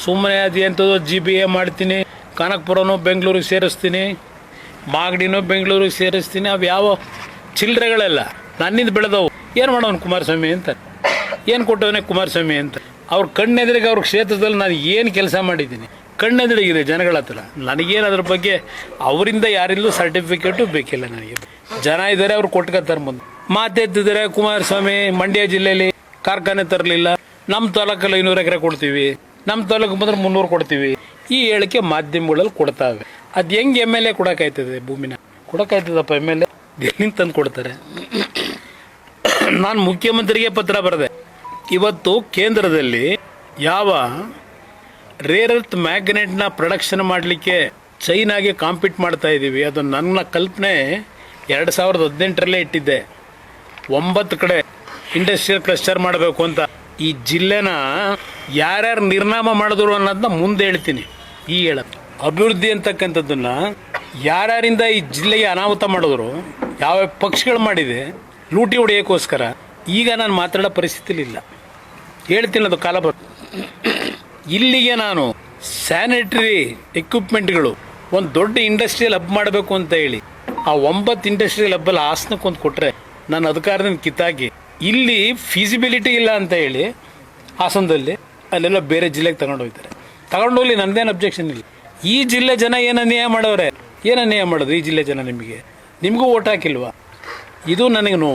ಸುಮ್ಮನೆ ಅದು ಎಂಥದ್ದು GBA ಮಾಡ್ತೀನಿ, ಕನಕಪುರನೂ ಬೆಂಗಳೂರಿಗೆ ಸೇರಿಸ್ತೀನಿ, ಮಾಗಡಿನೂ ಬೆಂಗಳೂರಿಗೆ ಸೇರಿಸ್ತೀನಿ. ಅವು ಯಾವ ಚಿಲ್ಲರೆಗಳೆಲ್ಲ ನನ್ನಿಂದ ಬೆಳೆದವು. ಏನು ಮಾಡೋನು ಕುಮಾರಸ್ವಾಮಿ ಅಂತ, ಏನು ಕೊಟ್ಟವನೇ ಕುಮಾರಸ್ವಾಮಿ ಅಂತ. ಅವ್ರ ಕಣ್ಣೆದುರಿಗೆ ಅವ್ರ ಕ್ಷೇತ್ರದಲ್ಲಿ ನಾನು ಏನು ಕೆಲಸ ಮಾಡಿದ್ದೀನಿ ಕಣ್ಣೆದುರಿಗಿದೆ ಜನಗಳ ಹತ್ರ. ನನಗೇನು ಅದ್ರ ಬಗ್ಗೆ ಅವರಿಂದ ಯಾರಿಂದಲೂ ಸರ್ಟಿಫಿಕೇಟು ಬೇಕಿಲ್ಲ. ನನಗೆ ಜನ ಇದ್ದಾರೆ, ಅವ್ರು ಕೊಟ್ಕೊತಾರೆ. ಮುಂದೆ ಮಾತೆತ್ತಿದ್ದಾರೆ ಕುಮಾರಸ್ವಾಮಿ ಮಂಡ್ಯ ಜಿಲ್ಲೆಯಲ್ಲಿ ಕಾರ್ಖಾನೆ ತರಲಿಲ್ಲ, ನಮ್ಮ ತಾಲೂಕಲ್ಲಿ 500 ಎಕರೆ ಕೊಡ್ತೀವಿ, ನಮ್ಮ ತಾಲೂಕು ಬಂದ್ರೆ 300 ಕೊಡ್ತೀವಿ. ಈ ಹೇಳಿಕೆ ಮಾಧ್ಯಮಗಳಲ್ಲಿ ಕೊಡ್ತಾವೆ. ಅದು ಹೆಂಗೆ MLA ಕೊಡೋಕ್ಕಾಯ್ತದೆ? ಭೂಮಿನ ಕೊಡೋಕ್ಕಾಯ್ತದಪ್ಪ? MLA ಎಲ್ಲಿಂದ ತಂದು ಕೊಡ್ತಾರೆ? ನಾನು ಮುಖ್ಯಮಂತ್ರಿಗೆ ಪತ್ರ ಬರೆದೆ. ಇವತ್ತು ಕೇಂದ್ರದಲ್ಲಿ ಯಾವ ರೇರ್ ಅರ್ತ್ ಮ್ಯಾಗ್ನೆಟ್ನ ಪ್ರೊಡಕ್ಷನ್ ಮಾಡಲಿಕ್ಕೆ ಚೈನಾಗೆ ಕಾಂಪೀಟ್ ಮಾಡ್ತಾ ಇದ್ದೀವಿ, ಅದು ನನ್ನ ಕಲ್ಪನೆ 2018ರಲ್ಲೇ ಇಟ್ಟಿದ್ದೆ. 9 ಕಡೆ ಇಂಡಸ್ಟ್ರಿಯಲ್ ಕ್ಲಸ್ಟರ್ ಮಾಡಬೇಕು ಅಂತ. ಈ ಜಿಲ್ಲೆನ ಯಾರ್ಯಾರು ನಿರ್ನಾಮ ಮಾಡಿದ್ರು ಅನ್ನೋದನ್ನ ಮುಂದೆ ಹೇಳ್ತೀನಿ. ಈ ಅಭಿವೃದ್ಧಿ ಅಂತಕ್ಕಂಥದ್ದನ್ನು ಯಾರ್ಯಾರಿಂದ ಈ ಜಿಲ್ಲೆಗೆ ಅನಾಹುತ ಮಾಡಿದ್ರು, ಯಾವ ಪಕ್ಷಗಳು ಮಾಡಿದೆ ಲೂಟಿ ಹೊಡೆಯೋಕ್ಕೋಸ್ಕರ, ಈಗ ನಾನು ಮಾತಾಡೋ ಪರಿಸ್ಥಿತಿಲಿ ಇಲ್ಲ. ಹೇಳ್ತೀನಿ, ಅದು ಕಾಲ ಬರ್. ಇಲ್ಲಿಗೆ ನಾನು ಸ್ಯಾನಿಟರಿ ಎಕ್ವಿಪ್ಮೆಂಟ್ಗಳು ಒಂದು ದೊಡ್ಡ ಇಂಡಸ್ಟ್ರಿಯಲ್ ಹಬ್ ಮಾಡಬೇಕು ಅಂತ ಹೇಳಿ ಆ 9 ಇಂಡಸ್ಟ್ರಿಯಲ್ ಹಬ್ಬಲ್ಲಿ ಹಾಸನಕ್ಕೊಂದು ಕೊಟ್ಟರೆ ನಾನು ಅಧಿಕಾರದಿಂದ ಕಿತ್ತಾಕಿ, ಇಲ್ಲಿ ಫೀಸಿಬಿಲಿಟಿ ಇಲ್ಲ ಅಂತ ಹೇಳಿ ಹಾಸನದಲ್ಲಿ ಅಲ್ಲೆಲ್ಲ ಬೇರೆ ಜಿಲ್ಲೆಗೆ ತಗೊಂಡೋಗ್ತಾರೆ. ತಗೊಂಡೋಗ್ಲಿ, ನನ್ನದೇನು ಅಬ್ಜೆಕ್ಷನ್ ಇಲ್ಲ. ಈ ಜಿಲ್ಲೆ ಜನ ಏನು ಅನ್ಯಾಯ ಮಾಡೋರೆ? ಏನು ಅನ್ಯಾಯ ಮಾಡೋದು ಈ ಜಿಲ್ಲೆ ಜನ? ನಿಮಗೂ ಓಟ್ ಹಾಕಿಲ್ವಾ? ಇದು ನನಗೆ ನೋವು.